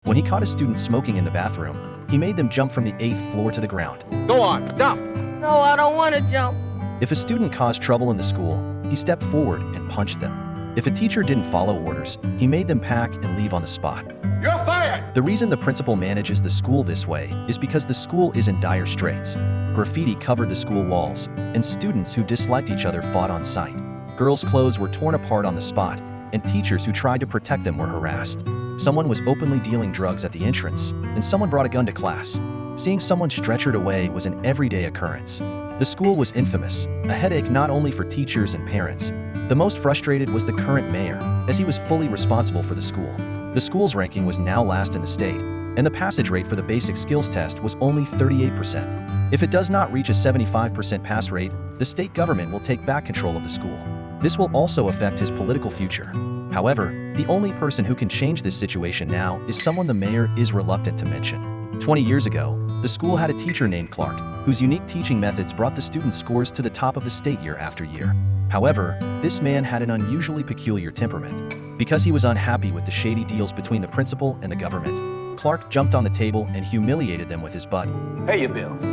When he caught a student smoking in the bathroom, he made them jump from the 8th floor to the ground. Go on, jump. No, I don't want to jump. If a student caused trouble in the school, he stepped forward and punched them. If a teacher didn't follow orders, he made them pack and leave on the spot. You're fired. The reason the principal manages the school this way is because the school is in dire straits. Graffiti covered the school walls, and students who disliked each other fought on sight. Girls' clothes were torn apart on the spot, and teachers who tried to protect them were harassed. Someone was openly dealing drugs at the entrance, and someone brought a gun to class. Seeing someone stretchered away was an everyday occurrence. The school was infamous, a headache not only for teachers and parents. The most frustrated was the current mayor, as he was fully responsible for the school. The school's ranking was now last in the state, and the passage rate for the basic skills test was only 38%. If it does not reach a 75% pass rate, the state government will take back control of the school. This will also affect his political future. However, the only person who can change this situation now is someone the mayor is reluctant to mention. 20 years ago, the school had a teacher named Clark, whose unique teaching methods brought the student scores to the top of the state year after year. However, this man had an unusually peculiar temperament. Because he was unhappy with the shady deals between the principal and the government, Clark jumped on the table and humiliated them with his butt. Pay your bills.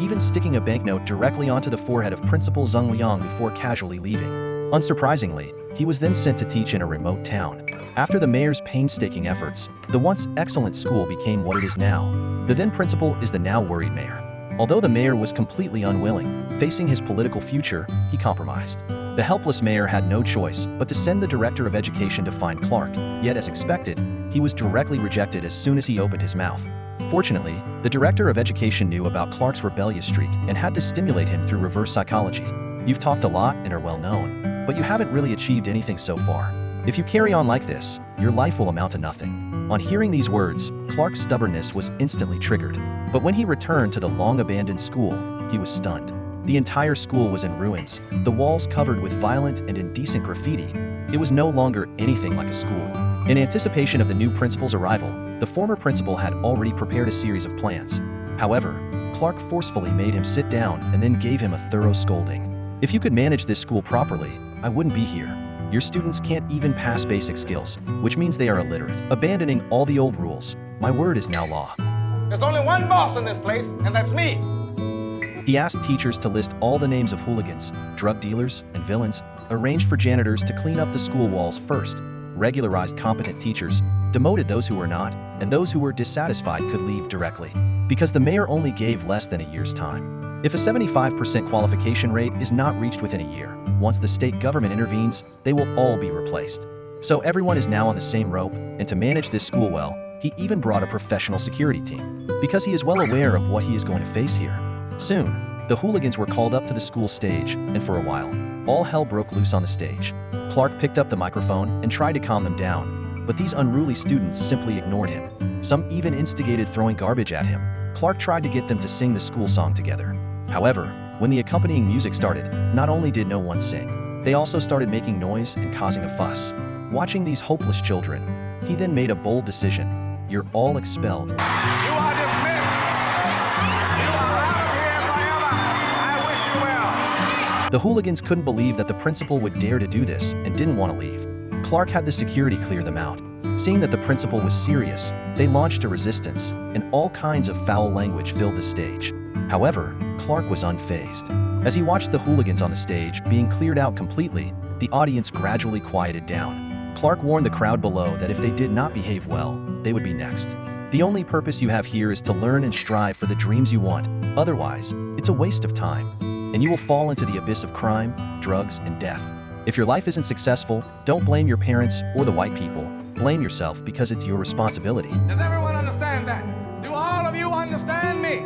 Even sticking a banknote directly onto the forehead of Principal Zhang Liang before casually leaving. Unsurprisingly, he was then sent to teach in a remote town. After the mayor's painstaking efforts, the once excellent school became what it is now. The then principal is the now worried mayor. Although the mayor was completely unwilling, facing his political future, he compromised. The helpless mayor had no choice but to send the director of education to find Clark, yet as expected, he was directly rejected as soon as he opened his mouth. Fortunately, the director of education knew about Clark's rebellious streak and had to stimulate him through reverse psychology. You've talked a lot and are well known, but you haven't really achieved anything so far. If you carry on like this, your life will amount to nothing. On hearing these words, Clark's stubbornness was instantly triggered. But when he returned to the long-abandoned school, he was stunned. The entire school was in ruins, the walls covered with violent and indecent graffiti. It was no longer anything like a school. In anticipation of the new principal's arrival, the former principal had already prepared a series of plans. However, Clark forcefully made him sit down and then gave him a thorough scolding. If you could manage this school properly, I wouldn't be here. Your students can't even pass basic skills, which means they are illiterate. Abandoning all the old rules, my word is now law. There's only one boss in this place, and that's me. He asked teachers to list all the names of hooligans, drug dealers, and villains, arranged for janitors to clean up the school walls first, regularized competent teachers, demoted those who were not, and those who were dissatisfied could leave directly. Because the mayor only gave less than a year's time. If a 75% qualification rate is not reached within a year, once the state government intervenes, they will all be replaced. So everyone is now on the same rope, and to manage this school well, he even brought a professional security team, because he is well aware of what he is going to face here. Soon, the hooligans were called up to the school stage, and for a while, all hell broke loose on the stage. Clark picked up the microphone and tried to calm them down, but these unruly students simply ignored him. Some even instigated throwing garbage at him. Clark tried to get them to sing the school song together. However, when the accompanying music started, not only did no one sing, they also started making noise and causing a fuss. Watching these hopeless children, he then made a bold decision. You're all expelled. You are dismissed. You are out of here forever. I wish you well. The hooligans couldn't believe that the principal would dare to do this and didn't want to leave. Clark had the security clear them out. Seeing that the principal was serious, they launched a resistance, and all kinds of foul language filled the stage. However, Clark was unfazed. As he watched the hooligans on the stage being cleared out completely, the audience gradually quieted down. Clark warned the crowd below that if they did not behave well, they would be next. The only purpose you have here is to learn and strive for the dreams you want. Otherwise, it's a waste of time, and you will fall into the abyss of crime, drugs, and death. If your life isn't successful, don't blame your parents or the white people. Blame yourself because it's your responsibility. Does everyone understand that? Do all of you understand me?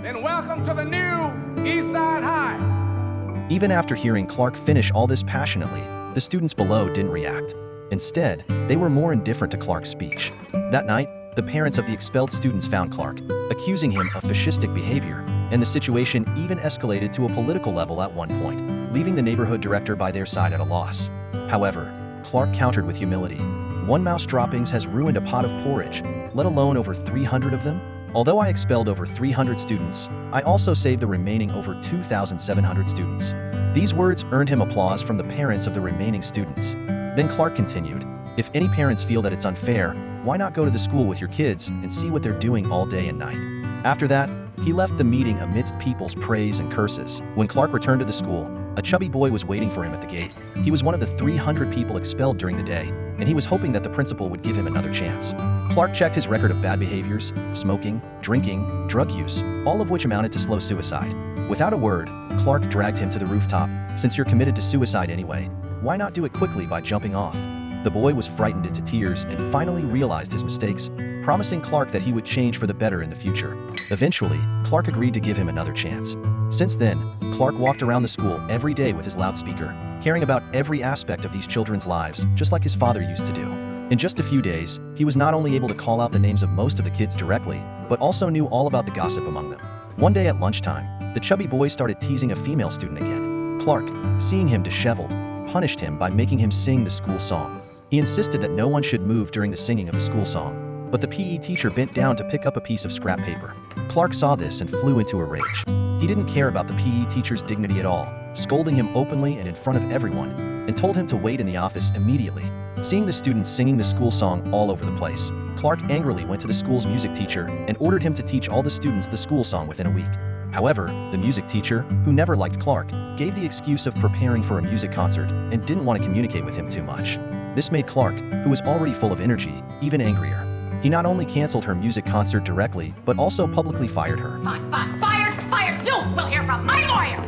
Then welcome to the new East Side High. Even after hearing Clark finish all this passionately, the students below didn't react. Instead, they were more indifferent to Clark's speech. That night, the parents of the expelled students found Clark, accusing him of fascistic behavior, and the situation even escalated to a political level at one point, leaving the neighborhood director by their side at a loss. However, Clark countered with humility. One mouse droppings has ruined a pot of porridge, let alone over 300 of them. Although I expelled over 300 students, I also saved the remaining over 2,700 students. These words earned him applause from the parents of the remaining students. Then Clark continued, If any parents feel that it's unfair, why not go to the school with your kids and see what they're doing all day and night? After that, he left the meeting amidst people's praise and curses. When Clark returned to the school, a chubby boy was waiting for him at the gate. He was one of the 300 people expelled during the day, and he was hoping that the principal would give him another chance. Clark checked his record of bad behaviors, smoking, drinking, drug use, all of which amounted to slow suicide. Without a word, Clark dragged him to the rooftop. Since you're committed to suicide anyway, why not do it quickly by jumping off? The boy was frightened into tears and finally realized his mistakes, promising Clark that he would change for the better in the future. Eventually, Clark agreed to give him another chance. Since then, Clark walked around the school every day with his loudspeaker, caring about every aspect of these children's lives, just like his father used to do. In just a few days, he was not only able to call out the names of most of the kids directly, but also knew all about the gossip among them. One day at lunchtime, the chubby boy started teasing a female student again. Clark, seeing him disheveled, punished him by making him sing the school song. He insisted that no one should move during the singing of the school song, but the PE teacher bent down to pick up a piece of scrap paper. Clark saw this and flew into a rage. He didn't care about the PE teacher's dignity at all, scolding him openly and in front of everyone, and told him to wait in the office immediately. Seeing the students singing the school song all over the place, Clark angrily went to the school's music teacher and ordered him to teach all the students the school song within a week. However, the music teacher, who never liked Clark, gave the excuse of preparing for a music concert and didn't want to communicate with him too much. This made Clark, who was already full of energy, even angrier. He not only canceled her music concert directly, but also publicly fired her. Fine, fired, you will hear from my lawyer!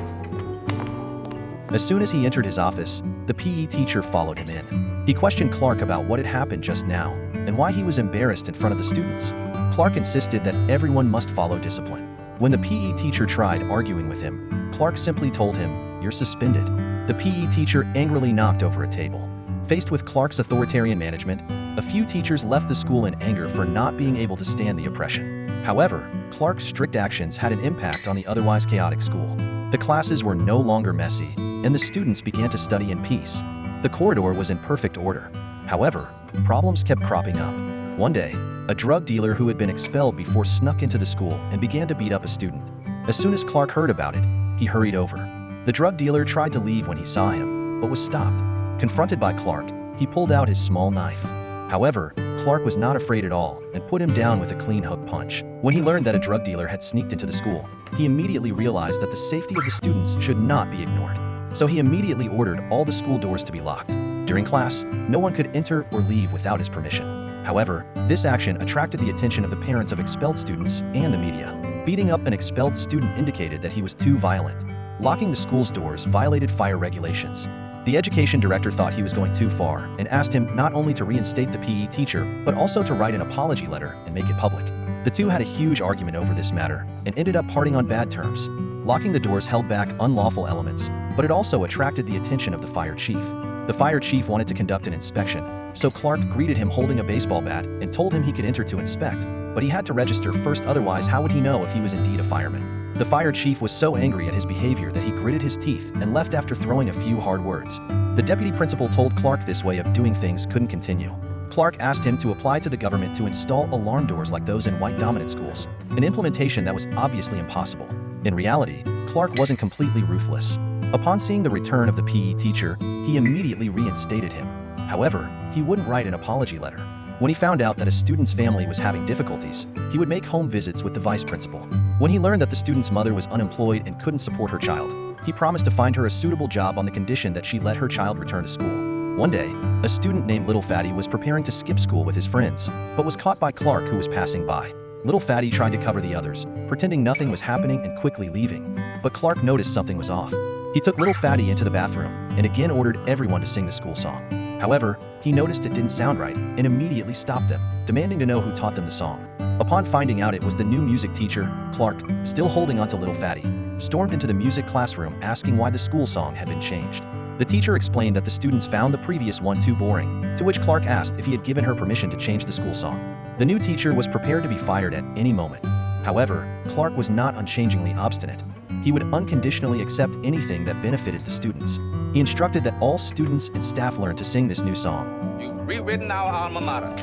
As soon as he entered his office, the PE teacher followed him in. He questioned Clark about what had happened just now, and why he was embarrassed in front of the students. Clark insisted that everyone must follow discipline. When the PE teacher tried arguing with him, Clark simply told him, "You're suspended." The PE teacher angrily knocked over a table. Faced with Clark's authoritarian management, a few teachers left the school in anger for not being able to stand the oppression. However, Clark's strict actions had an impact on the otherwise chaotic school. The classes were no longer messy, and the students began to study in peace. The corridor was in perfect order. However, problems kept cropping up. One day, a drug dealer who had been expelled before snuck into the school and began to beat up a student. As soon as Clark heard about it, he hurried over. The drug dealer tried to leave when he saw him, but was stopped. Confronted by Clark, he pulled out his small knife. However, Clark was not afraid at all and put him down with a clean hook punch. When he learned that a drug dealer had sneaked into the school, he immediately realized that the safety of the students should not be ignored. So he immediately ordered all the school doors to be locked. During class, no one could enter or leave without his permission. However, this action attracted the attention of the parents of expelled students and the media. Beating up an expelled student indicated that he was too violent. Locking the school's doors violated fire regulations. The education director thought he was going too far and asked him not only to reinstate the PE teacher, but also to write an apology letter and make it public. The two had a huge argument over this matter and ended up parting on bad terms. Locking the doors held back unlawful elements, but it also attracted the attention of the fire chief. The fire chief wanted to conduct an inspection, so Clark greeted him holding a baseball bat and told him he could enter to inspect, but he had to register first, otherwise how would he know if he was indeed a fireman? The fire chief was so angry at his behavior that he gritted his teeth and left after throwing a few hard words. The deputy principal told Clark this way of doing things couldn't continue. Clark asked him to apply to the government to install alarm doors like those in white-dominant schools, an implementation that was obviously impossible. In reality, Clark wasn't completely ruthless. Upon seeing the return of the PE teacher, he immediately reinstated him. However, he wouldn't write an apology letter. When he found out that a student's family was having difficulties, he would make home visits with the vice principal. When he learned that the student's mother was unemployed and couldn't support her child, he promised to find her a suitable job on the condition that she let her child return to school. One day, a student named Little Fatty was preparing to skip school with his friends, but was caught by Clark, who was passing by. Little Fatty tried to cover the others, pretending nothing was happening and quickly leaving. But Clark noticed something was off. He took Little Fatty into the bathroom and again ordered everyone to sing the school song. However, he noticed it didn't sound right and immediately stopped them, demanding to know who taught them the song. Upon finding out it was the new music teacher, Clark, still holding onto Little Fatty, stormed into the music classroom asking why the school song had been changed. The teacher explained that the students found the previous one too boring, to which Clark asked if he had given her permission to change the school song. The new teacher was prepared to be fired at any moment. However, Clark was not unchangingly obstinate. He would unconditionally accept anything that benefited the students. He instructed that all students and staff learn to sing this new song. You've rewritten our alma mater.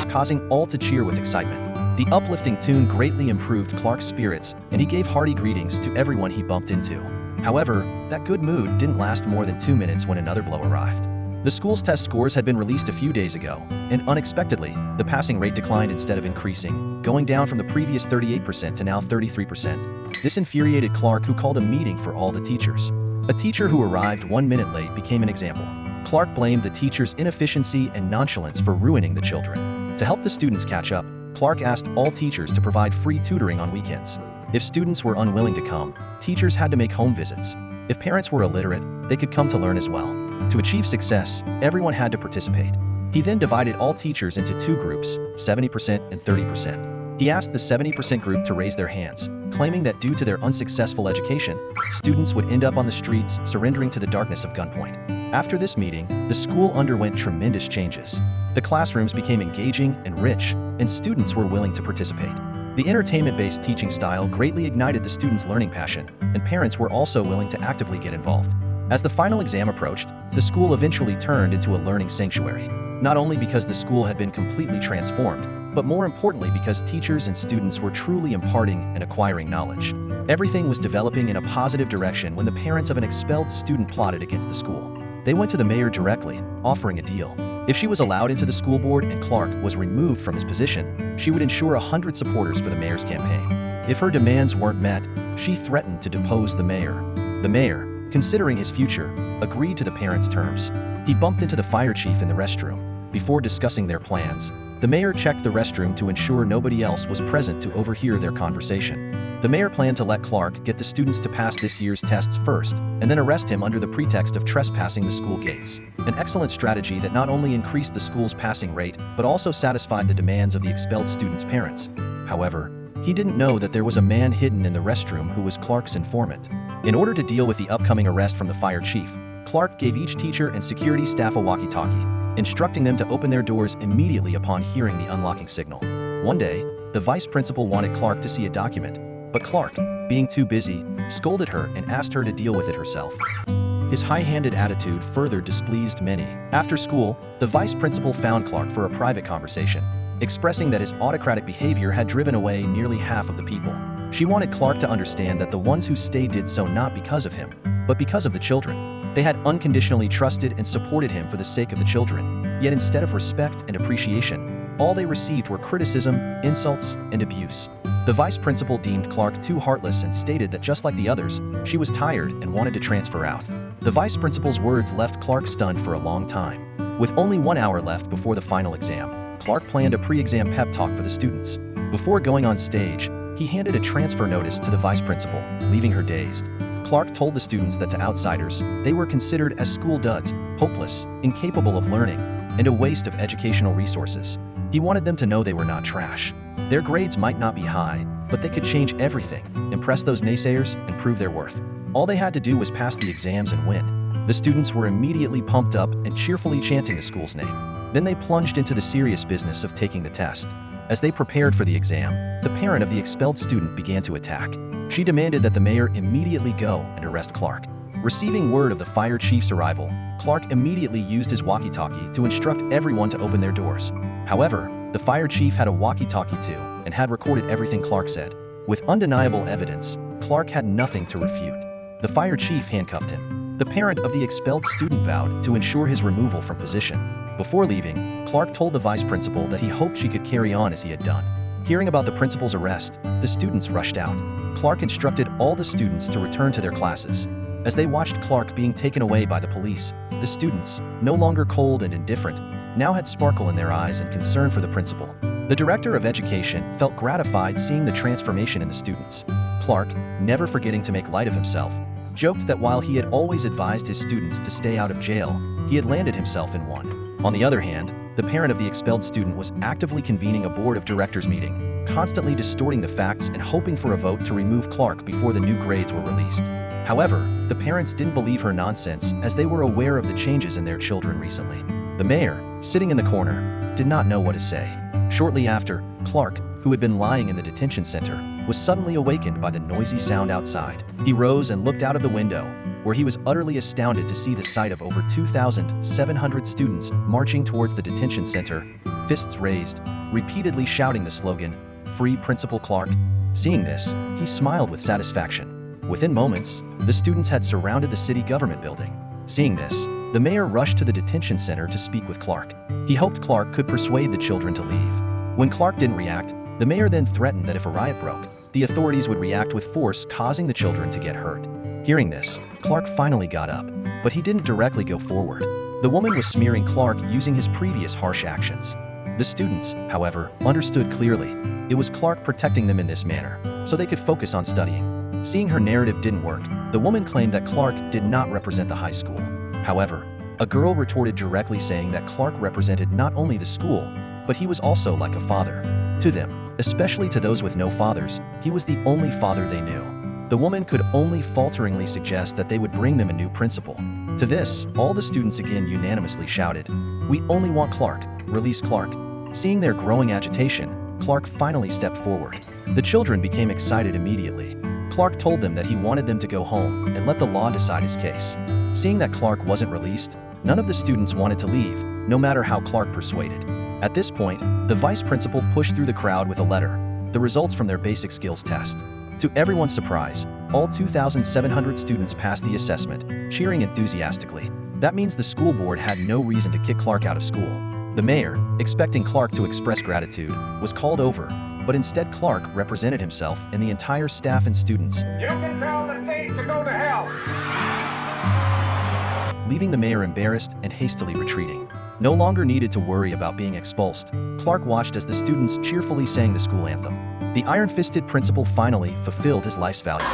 Causing all to cheer with excitement. The uplifting tune greatly improved Clark's spirits, and he gave hearty greetings to everyone he bumped into. However, that good mood didn't last more than 2 minutes when another blow arrived. The school's test scores had been released a few days ago, and unexpectedly, the passing rate declined instead of increasing, going down from the previous 38% to now 33%. This infuriated Clark, who called a meeting for all the teachers. A teacher who arrived 1 minute late became an example. Clark blamed the teacher's inefficiency and nonchalance for ruining the children. To help the students catch up, Clark asked all teachers to provide free tutoring on weekends. If students were unwilling to come, teachers had to make home visits. If parents were illiterate, they could come to learn as well. To achieve success, everyone had to participate. He then divided all teachers into 2 groups, 70% and 30%. He asked the 70% group to raise their hands, claiming that due to their unsuccessful education, students would end up on the streets, surrendering to the darkness of gunpoint. After this meeting, the school underwent tremendous changes. The classrooms became engaging and rich, and students were willing to participate. The entertainment-based teaching style greatly ignited the students' learning passion, and parents were also willing to actively get involved. As the final exam approached, the school eventually turned into a learning sanctuary, not only because the school had been completely transformed, but more importantly because teachers and students were truly imparting and acquiring knowledge. Everything was developing in a positive direction when the parents of an expelled student plotted against the school. They went to the mayor directly, offering a deal. If she was allowed into the school board and Clark was removed from his position, she would ensure 100 supporters for the mayor's campaign. If her demands weren't met, she threatened to depose the mayor. The mayor, considering his future, agreed to the parents' terms. He bumped into the fire chief in the restroom. Before discussing their plans, the mayor checked the restroom to ensure nobody else was present to overhear their conversation. The mayor planned to let Clark get the students to pass this year's tests first, and then arrest him under the pretext of trespassing the school gates. An excellent strategy that not only increased the school's passing rate, but also satisfied the demands of the expelled students' parents. However, he didn't know that there was a man hidden in the restroom who was Clark's informant. In order to deal with the upcoming arrest from the fire chief, Clark gave each teacher and security staff a walkie-talkie, instructing them to open their doors immediately upon hearing the unlocking signal. One day, the vice principal wanted Clark to see a document, but Clark, being too busy, scolded her and asked her to deal with it herself. His high-handed attitude further displeased many. After school, the vice principal found Clark for a private conversation, expressing that his autocratic behavior had driven away nearly half of the people. She wanted Clark to understand that the ones who stayed did so not because of him, but because of the children. They had unconditionally trusted and supported him for the sake of the children, yet instead of respect and appreciation, all they received were criticism, insults, and abuse. The vice principal deemed Clark too heartless and stated that just like the others, she was tired and wanted to transfer out. The vice principal's words left Clark stunned for a long time. With only 1 hour left before the final exam, Clark planned a pre-exam pep talk for the students. Before going on stage, he handed a transfer notice to the vice principal, leaving her dazed. Clark told the students that to outsiders, they were considered as school duds, hopeless, incapable of learning, and a waste of educational resources. He wanted them to know they were not trash. Their grades might not be high, but they could change everything, impress those naysayers, and prove their worth. All they had to do was pass the exams and win. The students were immediately pumped up and cheerfully chanting the school's name. Then they plunged into the serious business of taking the test. As they prepared for the exam, the parent of the expelled student began to attack. She demanded that the mayor immediately go and arrest Clark. Receiving word of the fire chief's arrival, Clark immediately used his walkie-talkie to instruct everyone to open their doors. However, the fire chief had a walkie-talkie too and had recorded everything Clark said. With undeniable evidence, Clark had nothing to refute. The fire chief handcuffed him. The parent of the expelled student vowed to ensure his removal from position. Before leaving, Clark told the vice principal that he hoped she could carry on as he had done. Hearing about the principal's arrest, the students rushed out. Clark instructed all the students to return to their classes. As they watched Clark being taken away by the police, the students, no longer cold and indifferent, now had sparkle in their eyes and concern for the principal. The director of education felt gratified seeing the transformation in the students. Clark, never forgetting to make light of himself, joked that while he had always advised his students to stay out of jail, he had landed himself in one. On the other hand, the parent of the expelled student was actively convening a board of directors meeting, constantly distorting the facts and hoping for a vote to remove Clark before the new grades were released. However, the parents didn't believe her nonsense as they were aware of the changes in their children recently. The mayor, sitting in the corner, did not know what to say. Shortly after, Clark, who had been lying in the detention center, was suddenly awakened by the noisy sound outside. He rose and looked out of the window, where he was utterly astounded to see the sight of over 2,700 students marching towards the detention center, fists raised, repeatedly shouting the slogan, "Free Principal Clark." Seeing this, he smiled with satisfaction. Within moments, the students had surrounded the city government building. Seeing this, the mayor rushed to the detention center to speak with Clark. He hoped Clark could persuade the children to leave. When Clark didn't react, the mayor then threatened that if a riot broke, the authorities would react with force, causing the children to get hurt. Hearing this, Clark finally got up, but he didn't directly go forward. The woman was smearing Clark using his previous harsh actions. The students, however, understood clearly. It was Clark protecting them in this manner, so they could focus on studying. Seeing her narrative didn't work, the woman claimed that Clark did not represent the high school. However, a girl retorted directly saying that Clark represented not only the school, but he was also like a father to them, especially to those with no fathers. He was the only father they knew. The woman could only falteringly suggest that they would bring them a new principal. To this, all the students again unanimously shouted, "We only want Clark, release Clark." Seeing their growing agitation, Clark finally stepped forward. The children became excited immediately. Clark told them that he wanted them to go home and let the law decide his case. Seeing that Clark wasn't released, none of the students wanted to leave, no matter how Clark persuaded. At this point, the vice principal pushed through the crowd with a letter, the results from their basic skills test. To everyone's surprise, all 2,700 students passed the assessment, cheering enthusiastically. That means the school board had no reason to kick Clark out of school. The mayor, expecting Clark to express gratitude, was called over, but instead Clark represented himself and the entire staff and students, You can tell the state to go to hell. leaving the mayor embarrassed and hastily retreating. No longer needed to worry about being expulsed, Clark watched as the students cheerfully sang the school anthem. The iron-fisted principal finally fulfilled his life's value.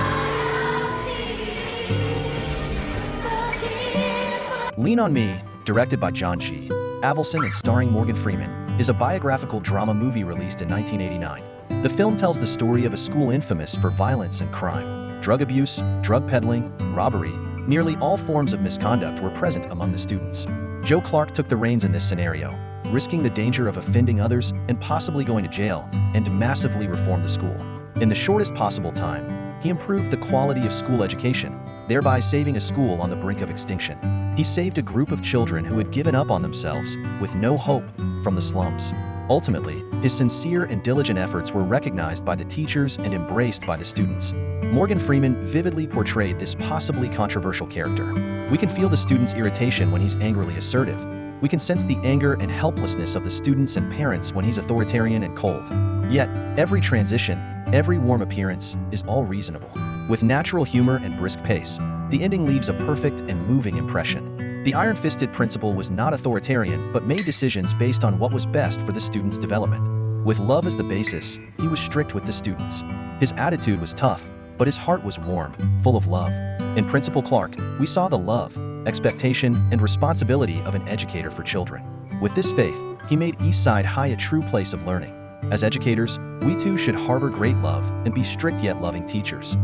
Lean on Me, directed by John G. Avildsen and starring Morgan Freeman, is a biographical drama movie released in 1989. The film tells the story of a school infamous for violence and crime. Drug abuse, drug peddling, robbery, nearly all forms of misconduct were present among the students. Joe Clark took the reins in this scenario, risking the danger of offending others and possibly going to jail, and massively reformed the school. In the shortest possible time, he improved the quality of school education, thereby saving a school on the brink of extinction. He saved a group of children who had given up on themselves, with no hope, from the slums. Ultimately, his sincere and diligent efforts were recognized by the teachers and embraced by the students. Morgan Freeman vividly portrayed this possibly controversial character. We can feel the student's irritation when he's angrily assertive. We can sense the anger and helplessness of the students and parents when he's authoritarian and cold. Yet, every transition, every warm appearance, is all reasonable. With natural humor and brisk pace, the ending leaves a perfect and moving impression. The iron-fisted principal was not authoritarian but made decisions based on what was best for the students' development. With love as the basis, he was strict with the students. His attitude was tough, but his heart was warm, full of love. In Principal Clark, we saw the love, expectation, and responsibility of an educator for children. With this faith, he made Eastside High a true place of learning. As educators, we too should harbor great love and be strict yet loving teachers.